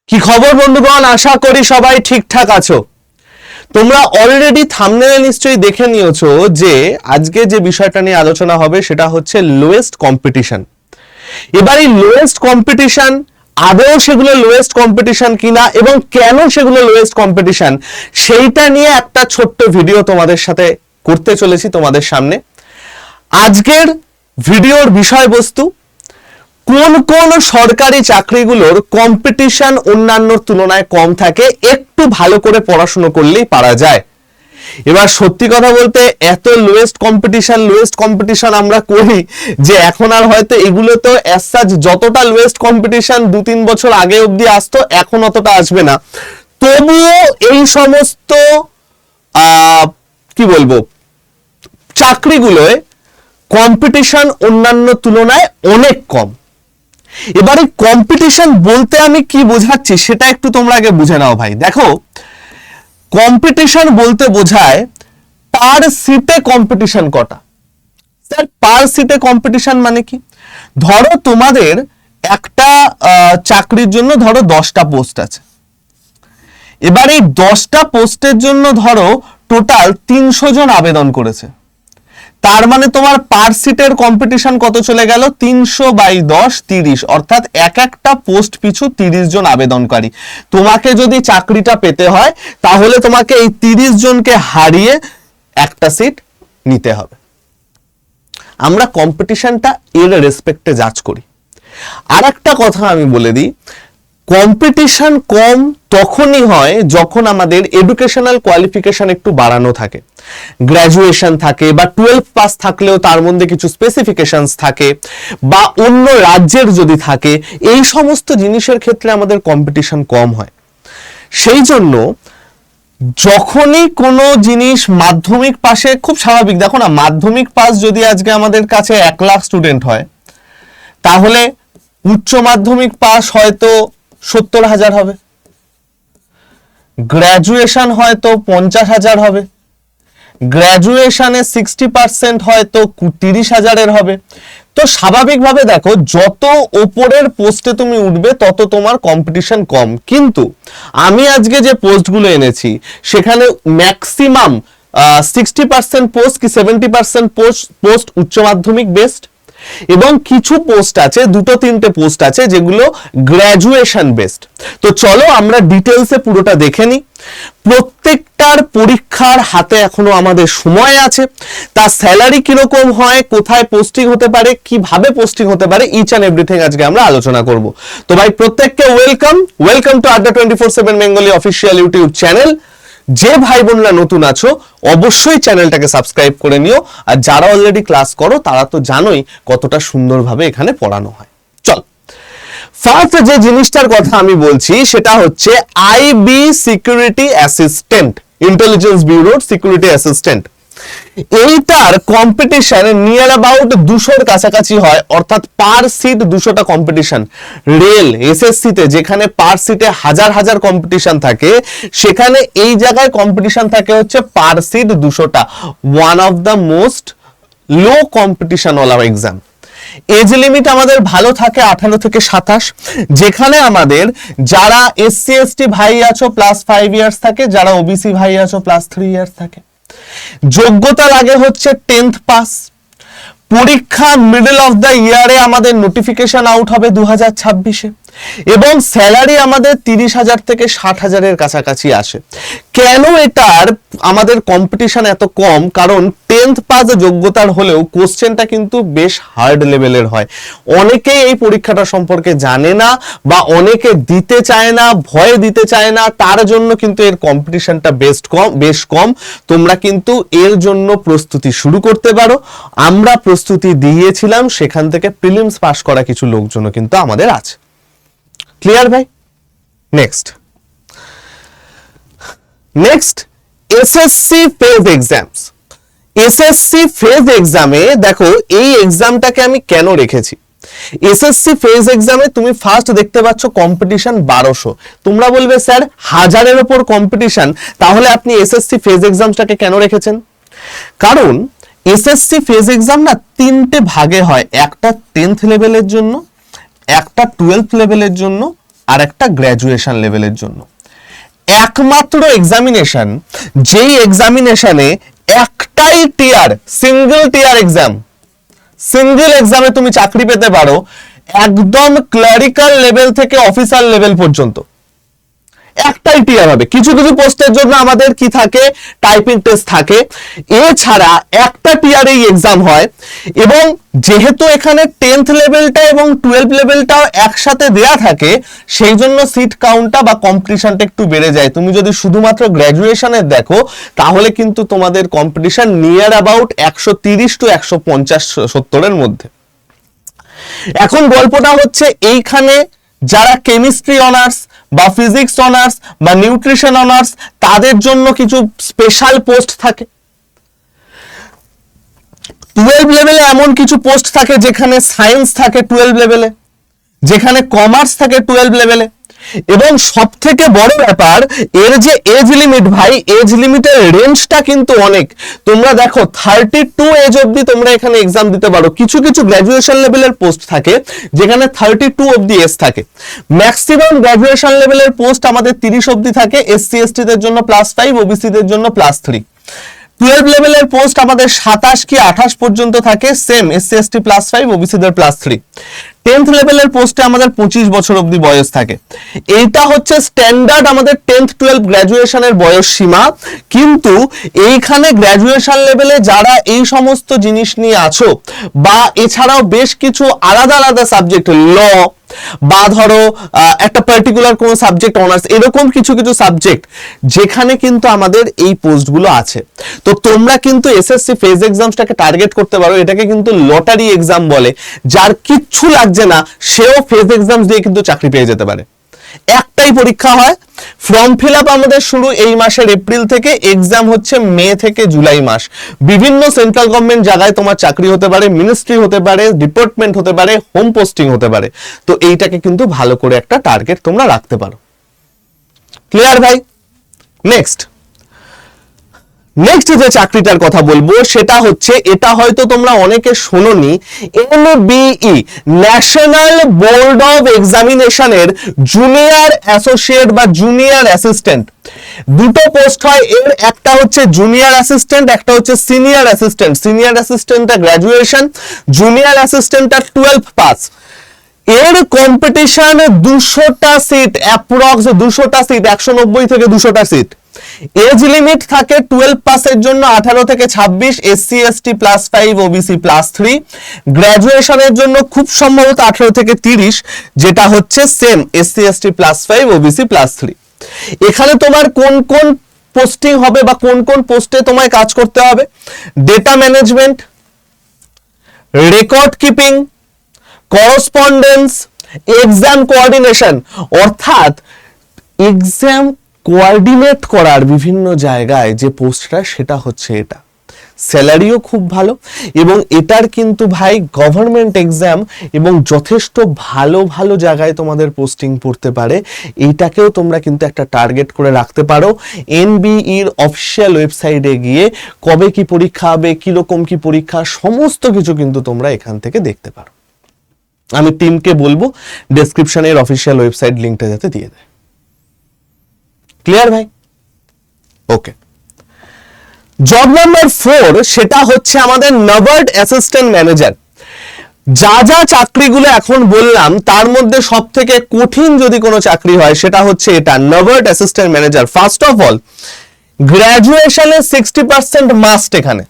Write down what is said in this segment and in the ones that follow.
কি খবর বন্ধুগণ, আশা করি সবাই ঠিকঠাক আছো। তোমরা অলরেডি থাম্বনেলে নিশ্চয়ই দেখে নিয়েছো যে আজকে যে বিষয়টা নিয়ে আলোচনা হবে সেটা হচ্ছে লোয়েস্ট কম্পিটিশন। এবার এই লোয়েস্ট কম্পিটিশন আদৌ সেগুলো লোয়েস্ট কম্পিটিশন কিনা এবং কেন সেগুলো লোয়েস্ট কম্পিটিশন সেইটা নিয়ে একটা ছোট্ট ভিডিও তোমাদের সাথে করতে চলেছি তোমাদের সামনে। আজকের ভিডিওর বিষয়বস্তু কোন কোন সরকারি চাকরিগুলোর কম্পিটিশন অন্যান্যর তুলনায় কম থাকে, একটু ভালো করে পড়াশোনা করলেই পারা যায়। এবার সত্যি কথা বলতে এত লোয়েস্ট কম্পিটিশন আমরা করি যে এখন আর হয়তো এগুলো তো অ্যাজ সাচ যতটা লোয়েস্ট কম্পিটিশন 2-3 বছর আগে অবধি আসতো এখন অতটা আসবে না। তবুও এই সমস্ত কি বলবো চাকরিগুলোয় কম্পিটিশন অন্যান্য তুলনায় অনেক কম। এবারে কম্পিটিশন বলতে আমি কি বোঝাচ্ছি সেটা একটু তোমরা আগে বুঝে নাও ভাই। দেখো, কম্পিটিশন বলতে বোঝায় পার সিটে কম্পিটিশন কটা। স্যার পার সিটে কম্পিটিশন মানে কি? ধরো তোমাদের একটা চাকরির জন্য ধরো 10টা পোস্ট আছে। এবার এই 10টা পোস্টের জন্য ধরো টোটাল 300 জন আবেদন করেছে। তার মানে তোমার পার সিটের কম্পিটিশন কত চলে গেল? 300/10 30, অর্থাৎ এক একটা পোস্ট পিছু 30 জন আবেদনকারী। তোমাকে যদি চাকরিটা পেতে হয় তাহলে তোমাকে এই 30 জনকে হারিয়ে একটা সিট নিতে হবে। আমরা কম্পিটিশনটা এর রেসপেক্টে জাজ করি। আর একটা কথা আমি বলে দিই, কম্পিটিশন কম তখনই হয় যখন আমাদের এডুকেশনাল কোয়ালিফিকেশন একটু বাড়ানো থাকে, গ্র্যাজুয়েশন থাকে বা 12 পাস থাকলেও তার মধ্যে কিছু স্পেসিফিকেশনস থাকে বা অন্য রাজ্যের যদি থাকে, এই সমস্ত জিনিসের ক্ষেত্রে আমাদের কম্পিটিশন কম হয়। সেই জন্য যখনই কোনো জিনিস মাধ্যমিক পাশে, খুব স্বাভাবিক, দেখো না, মাধ্যমিক পাস যদি আজকে আমাদের কাছে 1 লাখ স্টুডেন্ট হয় তাহলে উচ্চ মাধ্যমিক পাস হয়তো 70,000 হবে, গ্র্যাজুয়েশন হয়তো 50,000 হবে, গ্র্যাজুয়েশনে 60% হয়তো 30,000 হবে। তো স্বাভাবিকভাবে দেখো যত ওপরের পোস্টে তুমি উঠবে তত তোমার কম্পিটিশন কম। কিন্তু আমি আজকে যে পোস্টগুলো এনেছি সেখানে ম্যাক্সিমাম 60% পোস্ট কি 70% পোস্ট উচ্চ মাধ্যমিক বেসড এবং কিছু পোস্ট আছে, 2-3টে পোস্ট আছে যেগুলো গ্র্যাজুয়েশন বেসড। তো চলো আমরা ডিটেলসে পুরোটা দেখে নিই। প্রত্যেকটার পরীক্ষার হাতে এখনো আমাদের সময় আছে। তার স্যালারি কিরকম হয়, কোথায় পোস্টিং হতে পারে, কিভাবে পোস্টিং হতে পারে, ইচ অ্যান্ড এভরিথিং আজকে আমরা আলোচনা করব। তো ভাই প্রত্যেককে ওয়েলকাম টু আড্ডা 24/7 বেঙ্গলি অফিসিয়াল ইউটিউব চ্যানেল। যে ভাই বোনরা নতুন আছো অবশ্যই চ্যানেলটাকে সাবস্ক্রাইব করে নিও, আর যারা অলরেডি ক্লাস করো তারা তো জানোই কতটা সুন্দরভাবে এখানে পড়ানো হয়। চল, ফার্স্ট যে জিনিসটার কথা আমি বলছি সেটা হচ্ছে আইবি সিকিউরিটি অ্যাসিস্ট্যান্ট, ইন্টেলিজেন্স ব্যুরোর সিকিউরিটি অ্যাসিস্ট্যান্ট। এইটার কম্পিটিশন নিয়ার অ্যাবাউট 200-র কাছাকাছি হয়, অর্থাৎ পার সিট 200টা কম্পিটিশন। রেল এসএসসি তে যেখানে পার সিটে হাজার কম্পিটিশন থাকে, সেখানে এই জায়গায় কম্পিটিশন থাকে হচ্ছে পার সিট 200টা। One of the most low competition ওয়ালা এক্সাম। এজ লিমিট আমাদের ভালো থাকে 18 থেকে 27, যেখানে আমাদের যারা এসসি এসটি ভাই আছো +5 ইয়ার্স থাকে, যারা ওবিসি ভাই আছো +3 ইয়ার্স থাকে। যোগ্যতা লাগে হচ্ছে 10th পাস। পরীক্ষা মিডল অফ দ্য ইয়ারে আমাদের নোটিফিকেশন আউট হবে 2026-এ এবং স্যালারি আমাদের 30,000 থেকে 60,000-এর কাছাকাছি আসে। কেন এটার আমাদের কম্পিটিশন এত কম? কারণ 10th পাস যোগ্যতার হলেও কোশ্চেনটা কিন্তু বেশ হার্ড লেভেলের হয়। অনেকেই এই পরীক্ষাটা সম্পর্কে জানে না বা অনেকে দিতে চায় না, ভয় দিতে চায় না, তার জন্য কিন্তু এর কম্পিটিশনটা বেশ কম। তোমরা কিন্তু এর জন্য প্রস্তুতি শুরু করতে পারো। আমরা প্রস্তুতি দিয়েছিলাম, সেখান থেকে প্রিলিমস পাস করা কিছু লোকজনও কিন্তু আমাদের আছে। ক্লিয়ার ভাই? Next SSC phase exams. SSC phase এক্সামে দেখো এই এক্সামটাকে আমি কেন রেখেছি। এসএসসি ফেজ এক্সামে তুমি ফার্স্ট দেখতে পাচ্ছ কম্পিটিশন 1200। তোমরা বলবে স্যার 1000-এর উপর কম্পিটিশন, তাহলে আপনি এসএসসি ফেজ এক্সামটাকে কেন রেখেছেন? কারণ এসএসসি ফেজ এক্সাম না 3টে ভাগে হয়, একটা 10th লেভেলের জন্য, একটা 12th লেভেলের জন্য, আর একটা গ্র্যাজুয়েশন লেভেলের জন্য। একমাত্র এক্সামিনেশন যেই এক্সামিনেশনে একটাই টিয়ার, সিঙ্গেল টিয়ার এক্সাম, সিঙ্গেল এক্সামে তুমি চাকরি পেতে পারো একদম ক্লারিক্যাল লেভেল থেকে অফিসার লেভেল পর্যন্ত, একটাই টিয়ার হবে। কিছু কিছু পোস্টের জন্য আমাদের কি থাকে, টাইপিং টেস্ট থাকে, এছাড়া একটা টিয়ারে এক্সাম হয়। এবং যেহেতু এখানে 10th লেভেলটা এবং 12th লেভেলটাও একসাথে দেয়া থাকে, সেই জন্য সিট কাউন্টটা বা কম্পিটিশনটা একটু বেড়ে যায়। তুমি যদি শুধুমাত্র গ্র্যাজুয়েশনের দেখো তাহলে কিন্তু তোমাদের কম্পিটিশন নিয়ার অ্যাবাউট 130 টু 150-70 মধ্যে। এখন গল্পটা হচ্ছে এইখানে যারা কেমিস্ট্রি অনার্স বা ফিজিক্স অনার্স বা নিউট্রিশন অনার্স, তাদের জন্য কিছু স্পেশাল পোস্ট থাকে। 12 লেভেলে এমন কিছু পোস্ট থাকে যেখানে সায়েন্স থাকে 12 লেভেলে, যেখানে কমার্স থাকে 12 লেভেলে। এবং সব থেকে বড় ব্যাপার এর যে এজ লিমিট, ভাই এজ লিমিটের রেঞ্জটা কিন্তু অনেক। তোমরা দেখো 32 এজ অবধি তোমরা এখানে এক্সাম দিতে পারো। কিছু কিছু গ্র্যাজুয়েশন লেভেলের পোস্ট থাকে যেখানে 32 অবধি এজ থাকে। ম্যাক্সিমাম গ্র্যাজুয়েশন লেভেলের পোস্ট আমাদের 30 অবধি থাকে, SC ST দের জন্য +5, OBC দের জন্য +3। 12 লেভেলের পোস্ট আমাদের 27 কি 28 পর্যন্ত থাকে, সেম SC ST +5, OBC দের +3। 10th লেভেলের পোস্টে আমাদের 25 বছর অবধি বয়স থাকে। এইটা হচ্ছে স্ট্যান্ডার্ড আমাদের 10th 12 গ্র্যাজুয়েশনের বয়স সীমা। কিন্তু এইখানে গ্র্যাজুয়েশন লেভেলে যারা এই সমস্ত জিনিস নিয়ে আছো বা এছাড়াও বেশ কিছু আলাদা আলাদা সাবজেক্ট, ল বা ধরো একটা পার্টিকুলার কোন সাবজেক্ট অনার্স, এরকম কিছু কিছু সাবজেক্ট যেখানে কিন্তু আমাদের এই পোস্টগুলো আছে। তো তোমরা কিন্তু এসএসসি ফেজ এক্সামসটাকে টার্গেট করতে পারো। এটাকে কিন্তু লটারি এক্সাম বলে। যার কিচ্ছু লাগছে না সেও ফেজ এক্সামস দিয়ে কিন্তু চাকরি পেয়ে যেতে পারে। একটাই পরীক্ষা হয়, ফর্ম ফিল আপ আমাদের শুরু এই মাসের এপ্রিল থেকে, এক্সাম হচ্ছে মে থেকে জুলাই মাস। বিভিন্ন সেন্ট্রাল গভর্নমেন্ট জায়গায় তোমার চাকরি হতে পারে, মিনিস্ট্রি হতে পারে, ডিপার্টমেন্ট হতে পারে, হোম পোস্টিং হতে পারে। তো এইটাকে কিন্তু ভালো করে একটা টার্গেট তোমরা রাখতে পারো। ক্লিয়ার ভাই? নেক্সট যে চাকরিটার কথা বলবো সেটা হচ্ছে, এটা হয়তো তোমরা অনেকে শোনোনি, NBE ন্যাশনাল বোর্ড অফ এক্সামিনেশনের জুনিয়র অ্যাসোসিয়েট বা জুনিয়র অ্যাসিস্ট্যান্ট। দুটো পোস্ট হয় এর, একটা হচ্ছে জুনিয়র অ্যাসিস্ট্যান্ট, একটা হচ্ছে সিনিয়র অ্যাসিস্ট্যান্ট। সিনিয়র অ্যাসিস্ট্যান্টটা গ্র্যাজুয়েশন, জুনিয়র অ্যাসিস্ট্যান্টটা 12 পাস। এর কম্পিটিশন 200টা সিট, অ্যাপ্রক্স 200টা সিট, 190 থেকে 200টা সিট। এজ লিমিট থাকে 12 পাসের জন্য 18 থেকে 26, SC ST +5, OBC +3। গ্র্যাজুয়েশনের জন্য খুব সম্ভবত 18 থেকে 30, যেটা হচ্ছে সেম SC ST +5, OBC +3। এখানে তোমার কোন কোন পোস্টিং হবে বা কোন কোন পোস্টে তোমায় কাজ করতে হবে? Data management, record keeping, correspondence, exam coordination, অর্থাৎ এক্সাম কোঅর্ডিনেট করার বিভিন্ন জায়গায় যে পোস্টটা, সেটা হচ্ছে এটা। স্যালারিও খুব ভালো এবং এটার কিন্তু ভাই গভর্নমেন্ট এক্সাম এবং যথেষ্ট ভালো ভালো জায়গায় তোমাদের পোস্টিং পড়তে পারে। এইটাকেও তোমরা কিন্তু একটা টার্গেট করে রাখতে পারো। NBEর অফিসিয়াল ওয়েবসাইটে গিয়ে কবে কি পরীক্ষা হবে, কিরকম কি পরীক্ষা, সমস্ত কিছু কিন্তু তোমরা এখান থেকে দেখতে পারো। আমি টিমকে বলবো ডেসক্রিপশনের অফিসিয়াল ওয়েবসাইট লিঙ্কটা যাতে দিয়ে দেয়। ক্লিয়ার ভাই? ওকে। জব নাম্বার 4 সেটা হচ্ছে আমাদের নাবার্ড অ্যাসিস্ট্যান্ট ম্যানেজার। যা যা চাকরিগুলো এখন বললাম তার মধ্যে সব থেকে কঠিন যদি কোনো চাকরি হয় সেটা হচ্ছে এটা, NABARD assistant manager. First of all গ্র্যাজুয়েশনে 60% মাস্ট। এখানে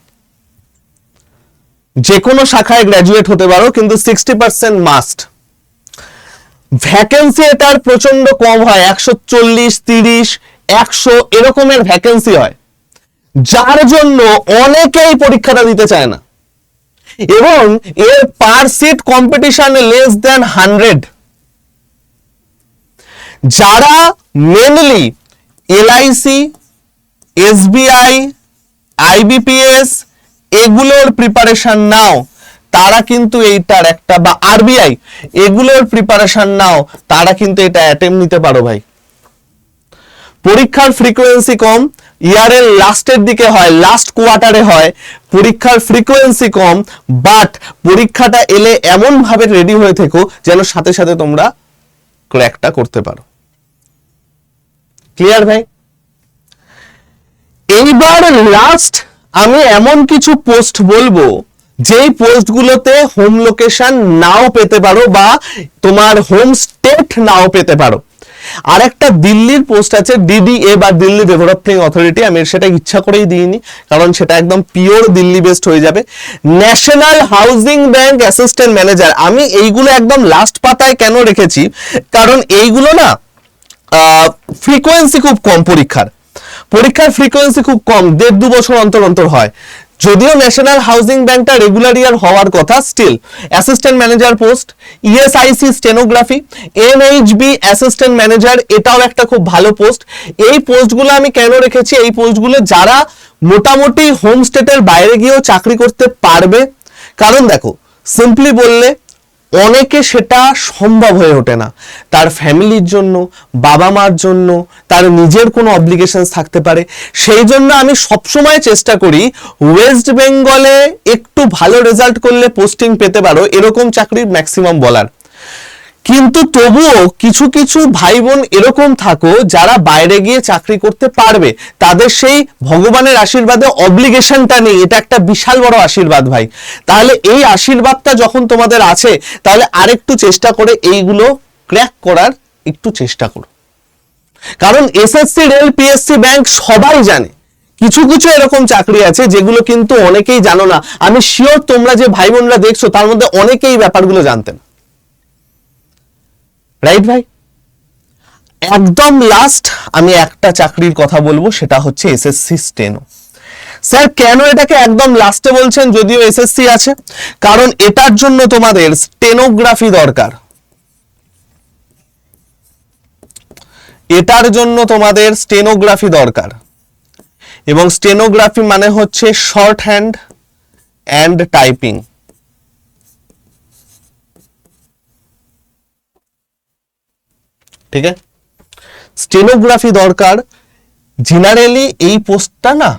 যে কোনো শাখায় গ্র্যাজুয়েট হতে পারো, কিন্তু 60% মাস্ট। ভ্যাকেন্সি এটার প্রচন্ড কম হয়, 140, 30, 100 এরকমের ভ্যাকেন্সি হয়, যার জন্য অনেকেই পরীক্ষাটা দিতে চায় না। এবং এর পার সিট কম্পিটিশন লেস দেন 100। যারা মেনলি LIC, SBI, IBPS এগুলোর প্রিপারেশন নাও, তারা কিন্তু এইটার একটা, বা RBI এগুলোর প্রিপারেশন নাও, তারা কিন্তু এটা অ্যাটেম্প নিতে পারো ভাই। পরীক্ষার ফ্রিকোয়েন্সি কম, ইয়ারের লাস্টের দিকে হয়, লাস্ট কোয়ার্টারে হয়, পরীক্ষার ফ্রিকোয়েন্সি কম, বাট পরীক্ষাটা এলে এমন ভাবে রেডি হয়ে থেকো যেন সাথে সাথে তোমরা ক্র্যাকটা করতে পারো। ক্লিয়ার ভাই? এইবার লাস্ট আমি এমন কিছু পোস্ট বলবো যেই পোস্টগুলোতে হোম লোকেশন নাও পেতে পারো বা তোমার হোম স্টেট নাও পেতে পারো। আর একটা দিল্লির পোস্ট আছে, ডিডিএ বা দিল্লি ডেভেলপিং অথরিটি, আমি সেটা ইচ্ছা করেই দিইনি কারণ সেটা একদম পিওর দিল্লি বেসড হয়ে যাবে। National housing bank assistant manager, আমি এইগুলো একদম লাস্ট পাতায় কেন রেখেছি, কারণ এইগুলো না ফ্রিকোয়েন্সি খুব কম, পরীক্ষার ফ্রিকোয়েন্সি খুব কম, 1.5-2 বছর অন্তর অন্তর হয়। যদিও ন্যাশনাল হাউজিং ব্যাংকটা রেগুলার ইয়ার হওয়ার কথা, still assistant manager post, ESIC stenography, NHB assistant manager, এটাও একটা খুব ভালো পোস্ট। এই পোস্টগুলো আমি কেন রেখেছি, এই পোস্টগুলো যারা মোটামুটি হোম স্টেটের বাইরে গিয়েও চাকরি করতে পারবে, কারণ দেখো সিম্পলি বললে অনেকে সেটা সম্ভব হয়ে ওঠে না, তার ফ্যামিলির জন্য, বাবা মার জন্য, তার নিজের কোনো অব্লিগেশনস থাকতে পারে। সেই জন্য আমি সবসময় চেষ্টা করি ওয়েস্ট বেঙ্গলে একটু ভালো রেজাল্ট করলে পোস্টিং পেতে পারো এরকম চাকরির ম্যাক্সিমাম বলার। কিন্তু তবুও কিছু কিছু ভাই বোন এরকম থাকো যারা বাইরে গিয়ে চাকরি করতে পারবে, তাদের সেই ভগবানের আশীর্বাদে অব্লিগেশনটা নেই, এটা একটা বিশাল বড় আশীর্বাদ ভাই। তাহলে এই আশীর্বাদটা যখন তোমাদের আছে, তাহলে আরেকটু চেষ্টা করে এইগুলো ক্র্যাক করার একটু চেষ্টা করো। কারণ এসএসসি, রেল, পিএসসি, ব্যাংক সবাই জানে, কিছু কিছু এরকম চাকরি আছে যেগুলো কিন্তু অনেকেই জানো না। আমি শিওর তোমরা যে ভাই বোনরা দেখছো তার মধ্যে অনেকেই ব্যাপারগুলো জানতেন, রাইট ভাই? একদম লাস্ট আমি একটা চাকরির কথা বলবো, সেটা হচ্ছে এসএসসি স্টেনো। স্যার কেন এটাকে একদম লাস্টে বলছেন যদিও এসএসসি আছে? কারণ এটার জন্য তোমাদের স্টেনোগ্রাফি দরকার, এটার জন্য তোমাদের স্টেনোগ্রাফি দরকার। এবং স্টেনোগ্রাফি মানে হচ্ছে শর্ট হ্যান্ড অ্যান্ড টাইপিং। ঠিক আছে, স্টেনোগ্রাফি দরকার। জেনারেলি এই পোস্টটা না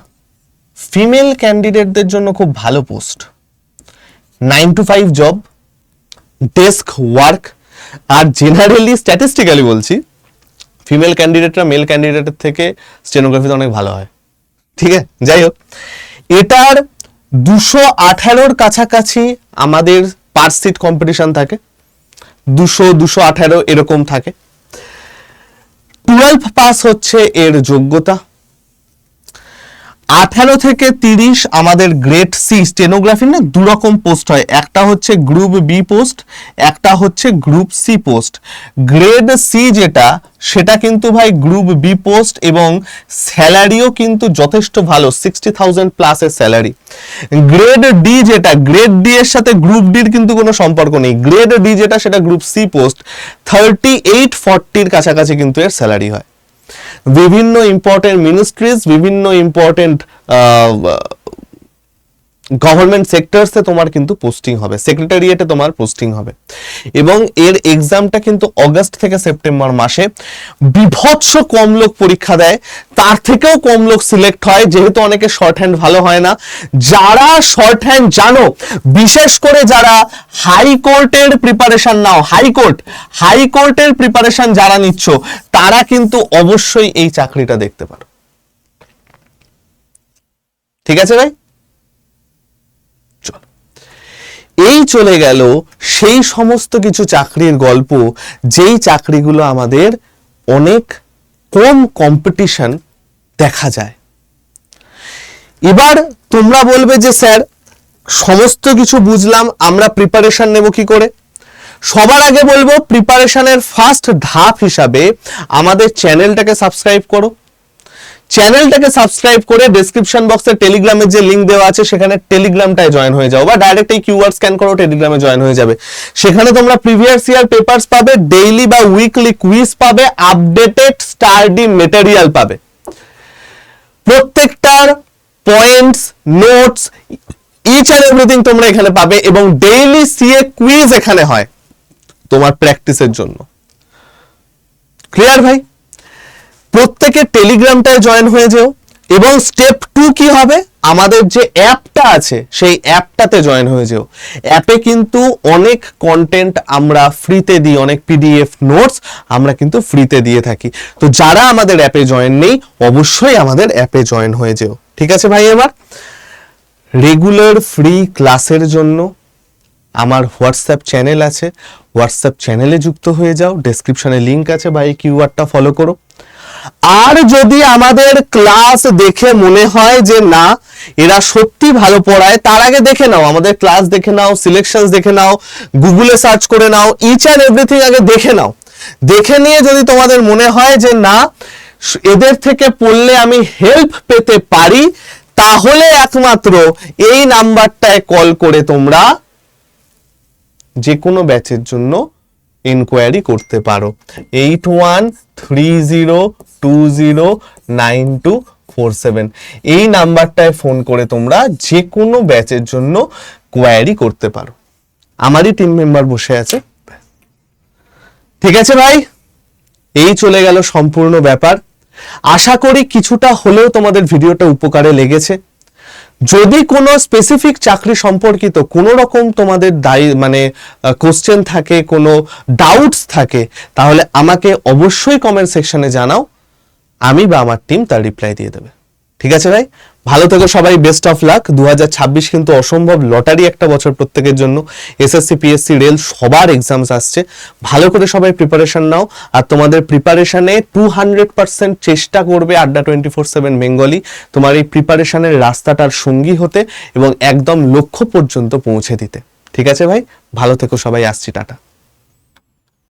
ফিমেল ক্যান্ডিডেটদের জন্য খুব ভালো post, 9 to 5 job, desk work. আর জেনারেলি স্ট্যাটিস্টিক্যালি বলছি, ফিমেল ক্যান্ডিডেটরা মেল ক্যান্ডিডেটের থেকে স্টেনোগ্রাফিতে অনেক ভালো হয়। ঠিক আছে, যাই হোক, এটার 218-র কাছাকাছি আমাদের পার সিট কম্পিটিশন থাকে, 200-218 এরকম থাকে। 12 পাস হচ্ছে এর যোগ্যতা। 18 থেকে 30 আমাদের গ্রেড সি। স্টেনোগ্রাফি না দু রকম পোস্ট হয়, একটা হচ্ছে গ্রুপ বি পোস্ট, একটা হচ্ছে group C post. Grade C যেটা, সেটা কিন্তু ভাই গ্রুপ বি পোস্ট, এবং স্যালারিও কিন্তু যথেষ্ট ভালো, 60,000 প্লাস এর স্যালারি। গ্রেড ডি যেটা, গ্রেড ডি এর সাথে গ্রুপ ডির কিন্তু কোনো সম্পর্ক নেই। গ্রেড ডি যেটা, সেটা গ্রুপ সি পোস্ট, 38-40 কাছাকাছি কিন্তু এর স্যালারি হয়। বিভিন্ন ইম্পর্টেন্ট মিনিস্ট্রিজ, বিভিন্ন ইম্পর্টেন্ট গভর্নমেন্ট সেক্টরসে তোমার কিন্তু পোস্টিং হবে, সেক্রেটারিয়েটে তোমার পোস্টিং হবে। এবং এর এক্সামটা কিন্তু অগস্ট থেকে সেপ্টেম্বর মাসে। বিভৎস কম লোক পরীক্ষা দেয়, তার থেকেও কম লোক সিলেক্ট হয়, যেহেতু অনেকে শর্ট হ্যান্ড ভালো হয় না। যারা শর্ট হ্যান্ড জানো, বিশেষ করে যারা হাইকোর্টের প্রিপারেশন নাও, হাইকোর্টের প্রিপারেশন যারা নিচ্ছ, তারা কিন্তু অবশ্যই এই চাকরিটা দেখতে পারো। ঠিক আছে ভাই? এই চলে গেল সেই সমস্ত কিছু চাকরির গল্প, যেই চাকরিগুলো আমাদের অনেক কম কম্পিটিশন দেখা যায়। এবার তোমরা বলবে যে স্যার সমস্ত কিছু বুঝলাম, আমরা প্রিপারেশন নেব কি করে? সবার আগে বলবো, প্রিপারেশনের ফার্স্ট ধাপ হিসাবে আমাদের চ্যানেলটাকে সাবস্ক্রাইব করো। চ্যানেলটাকে সাবস্ক্রাইব করে ডেসক্রিপশন বক্সে টেলিগ্রামের যে লিংক দেওয়া আছে, সেখানে টেলিগ্রামটায় জয়েন হয়ে যাও, বা ডাইরেক্ট এই কিউআর স্ক্যান করো, টেলিগ্রামে জয়েন হয়ে যাবে। সেখানে তোমরা প্রিভিয়াস ইয়ার পেপারস পাবে, ডেইলি বা উইকলি কুইজ পাবে, আপডেটেড স্টাডি মেটেরিয়াল পাবে, প্রত্যেকটার points, notes, each and everything তোমরা এখানে পাবে। এবং ডেইলি সিএ কুইজ এখানে হয় তোমার প্র্যাকটিসের জন্য। ক্লিয়ার ভাই? প্রত্যেকে টেলিগ্রামটায় জয়েন হয়ে যেও। এবং স্টেপ 2 কি হবে, আমাদের যে অ্যাপটা আছে সেই অ্যাপটাতে জয়েন হয়ে যেও। অ্যাপে কিন্তু অনেক কন্টেন্ট আমরা ফ্রিতে দিই, অনেক পিডিএফ নোটস আমরা কিন্তু ফ্রিতে দিয়ে থাকি। তো যারা আমাদের অ্যাপে জয়েন নেই অবশ্যই আমাদের অ্যাপে জয়েন হয়ে যেও। ঠিক আছে ভাই? এবার রেগুলার ফ্রি ক্লাসের জন্য আমার হোয়াটসঅ্যাপ চ্যানেল আছে, হোয়াটসঅ্যাপ চ্যানেলে যুক্ত হয়ে যাও, ডেসক্রিপশনে লিংক আছে, বা এই কিউআরটা ফলো করো। আর যদি আমাদের ক্লাস দেখে মনে হয় যে না এরা সত্যি ভালো পড়ায়, তার আগে দেখে নাও, আমাদের ক্লাস দেখে নাও, সিলেকশনস দেখে নাও, গুগলে সার্চ করে নাও, ইচ অ্যান্ড এভরিথিং আগে দেখে নাও। দেখে নিয়ে যদি তোমাদের মনে হয় যে না এদের থেকে পড়লে আমি হেল্প পেতে পারি, তাহলে একমাত্র এই নাম্বারটায় কল করে তোমরা যে কোনো ব্যাচের জন্য ইনকোয়ারি করতে পারো। 8130209247 এই নাম্বারটায় ফোন করে তোমরা যে কোনো ব্যাচের জন্য কোয়ারি করতে পারো। আমারই টিম মেম্বার বসে আছে। ঠিক আছে ভাই, এই চলে গেল সম্পূর্ণ ব্যাপার। আশা করি কিছুটা হলেও তোমাদের ভিডিওটা উপকারে লেগেছে। যদি কোনো স্পেসিফিক চাকরি সম্পর্কিত কোনো রকম তোমাদের মানে কোশ্চেন থাকে, কোনো ডাউটস থাকে, তাহলে আমাকে অবশ্যই কমেন্ট সেকশনে জানাও, আমি বা আমার টিম তার রিপ্লাই দিয়ে দেবে। ঠিক আছে ভাই, ভালো থেকো সবাই, বেস্ট অফ লাক। 2026 কিন্তু অসম্ভব লটারি একটা বছর প্রত্যেকের জন্য। এসএসসি, পিএসসি, রেল সবার এক্সামস আসছে। ভালো করে সবাই প্রিপারেশন নাও, আর তোমাদের প্রিপারেশনে 200% চেষ্টা করবে আড্ডা 24/7 বেঙ্গলি তোমার এই প্রিপারেশনের রাস্তাটার সঙ্গী হতে এবং একদম লক্ষ্য পর্যন্ত পৌঁছে দিতে। ঠিক আছে ভাই, ভালো থেকো সবাই, আসছি, টাটা।